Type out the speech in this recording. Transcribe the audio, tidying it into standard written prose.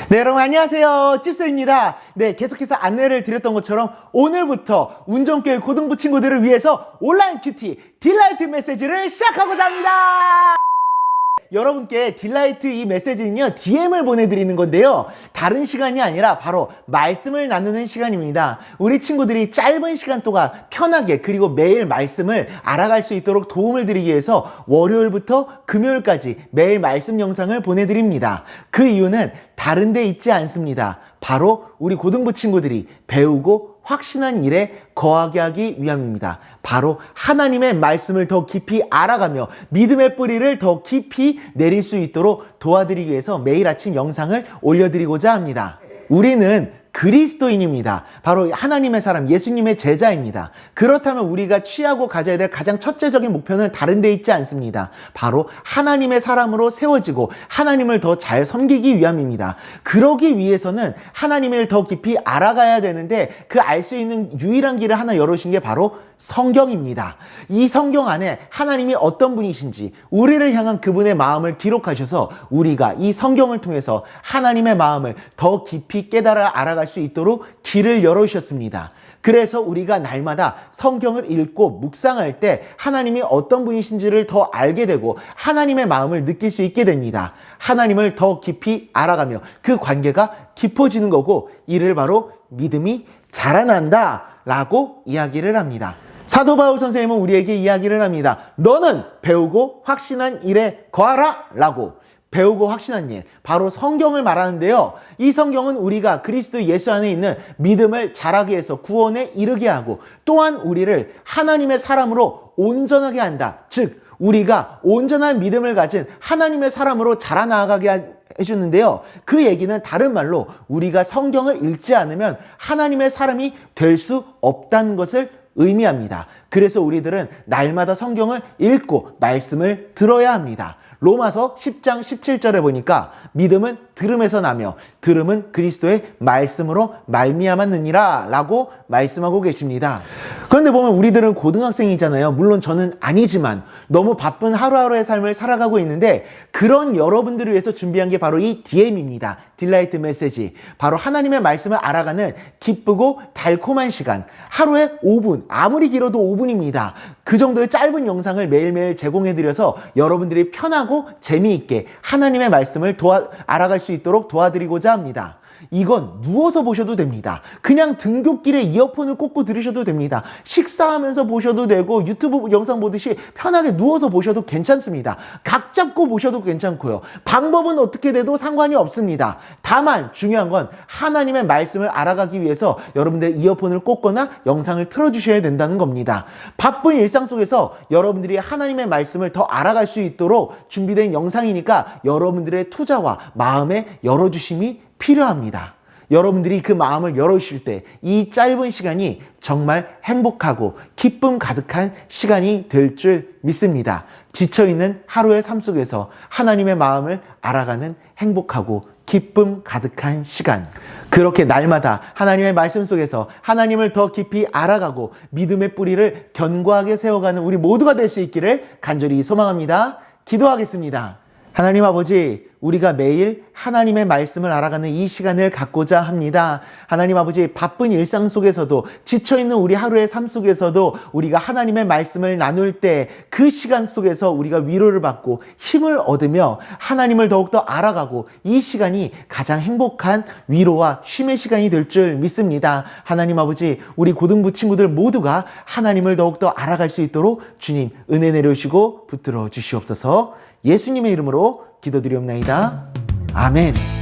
네, 여러분 안녕하세요. 찝스입니다. 네, 계속해서 안내를 드렸던 것처럼 오늘부터 운전교육 고등부 친구들을 위해서 온라인 큐티 딜라이트 메시지를 시작하고자 합니다. 여러분께 딜라이트 이 메시지는요, DM을 보내드리는 건데요, 다른 시간이 아니라 바로 말씀을 나누는 시간입니다. 우리 친구들이 짧은 시간 동안 편하게 그리고 매일 말씀을 알아갈 수 있도록 도움을 드리기 위해서 월요일부터 금요일까지 매일 말씀 영상을 보내드립니다. 그 이유는 다른 데 있지 않습니다. 바로 우리 고등부 친구들이 배우고 확신한 일에 거하게 하기 위함입니다. 바로 하나님의 말씀을 더 깊이 알아가며 믿음의 뿌리를 더 깊이 내릴 수 있도록 도와드리기 위해서 매일 아침 영상을 올려드리고자 합니다. 우리는 그리스도인입니다. 바로 하나님의 사람, 예수님의 제자입니다. 그렇다면 우리가 취하고 가져야 될 가장 첫째적인 목표는 다른 데 있지 않습니다. 바로 하나님의 사람으로 세워지고 하나님을 더 잘 섬기기 위함입니다. 그러기 위해서는 하나님을 더 깊이 알아가야 되는데 그 알 수 있는 유일한 길을 하나 열어주신 게 바로 성경입니다. 이 성경 안에 하나님이 어떤 분이신지 우리를 향한 그분의 마음을 기록하셔서 우리가 이 성경을 통해서 하나님의 마음을 더 깊이 깨달아 알아갈 수 있도록 길을 열어주셨습니다. 그래서 우리가 날마다 성경을 읽고 묵상할 때 하나님이 어떤 분이신지를 더 알게 되고 하나님의 마음을 느낄 수 있게 됩니다. 하나님을 더 깊이 알아가며 그 관계가 깊어지는 거고, 이를 바로 믿음이 자라난다 라고 이야기를 합니다. 사도 바울 선생님은 우리에게 이야기를 합니다. 너는 배우고 확신한 일에 거하라 라고. 배우고 확신한 일, 바로 성경을 말하는데요, 이 성경은 우리가 그리스도 예수 안에 있는 믿음을 자라게 해서 구원에 이르게 하고, 또한 우리를 하나님의 사람으로 온전하게 한다. 즉 우리가 온전한 믿음을 가진 하나님의 사람으로 자라나가게 해주는데요, 그 얘기는 다른 말로 우리가 성경을 읽지 않으면 하나님의 사람이 될 수 없다는 것을 의미합니다. 그래서 우리들은 날마다 성경을 읽고 말씀을 들어야 합니다. 로마서 10장 17절에 보니까 믿음은 들음에서 나며 들음은 그리스도의 말씀으로 말미암았느니라 라고 말씀하고 계십니다. 그런데 보면 우리들은 고등학생이잖아요. 물론 저는 아니지만 너무 바쁜 하루하루의 삶을 살아가고 있는데, 그런 여러분들을 위해서 준비한 게 바로 이 DM입니다. 딜라이트 메시지. 바로 하나님의 말씀을 알아가는 기쁘고 달콤한 시간. 하루에 5분, 아무리 길어도 5분입니다. 그 정도의 짧은 영상을 매일매일 제공해드려서 여러분들이 편하고 재미있게 하나님의 말씀을 알아갈 수 있도록 도와드리고자 합니다. 이건 누워서 보셔도 됩니다. 그냥 등굣길에 이어폰을 꽂고 들으셔도 됩니다. 식사하면서 보셔도 되고, 유튜브 영상 보듯이 편하게 누워서 보셔도 괜찮습니다. 각 잡고 보셔도 괜찮고요. 방법은 어떻게 돼도 상관이 없습니다. 다만 중요한 건 하나님의 말씀을 알아가기 위해서 여러분들 이어폰을 꽂거나 영상을 틀어주셔야 된다는 겁니다. 바쁜 일상 속에서 여러분들이 하나님의 말씀을 더 알아갈 수 있도록 준비된 영상이니까 여러분들의 투자와 마음의 열어주심이 필요합니다. 여러분들이 그 마음을 열어주실 때 이 짧은 시간이 정말 행복하고 기쁨 가득한 시간이 될 줄 믿습니다. 지쳐있는 하루의 삶 속에서 하나님의 마음을 알아가는 행복하고 기쁨 가득한 시간, 그렇게 날마다 하나님의 말씀 속에서 하나님을 더 깊이 알아가고 믿음의 뿌리를 견고하게 세워가는 우리 모두가 될 수 있기를 간절히 소망합니다. 기도하겠습니다. 하나님 아버지, 우리가 매일 하나님의 말씀을 알아가는 이 시간을 갖고자 합니다. 하나님 아버지, 바쁜 일상 속에서도 지쳐있는 우리 하루의 삶 속에서도 우리가 하나님의 말씀을 나눌 때 그 시간 속에서 우리가 위로를 받고 힘을 얻으며 하나님을 더욱더 알아가고, 이 시간이 가장 행복한 위로와 쉼의 시간이 될 줄 믿습니다. 하나님 아버지, 우리 고등부 친구들 모두가 하나님을 더욱더 알아갈 수 있도록 주님 은혜 내려주시고 붙들어 주시옵소서. 예수님의 이름으로 기도드리옵나이다. 아멘.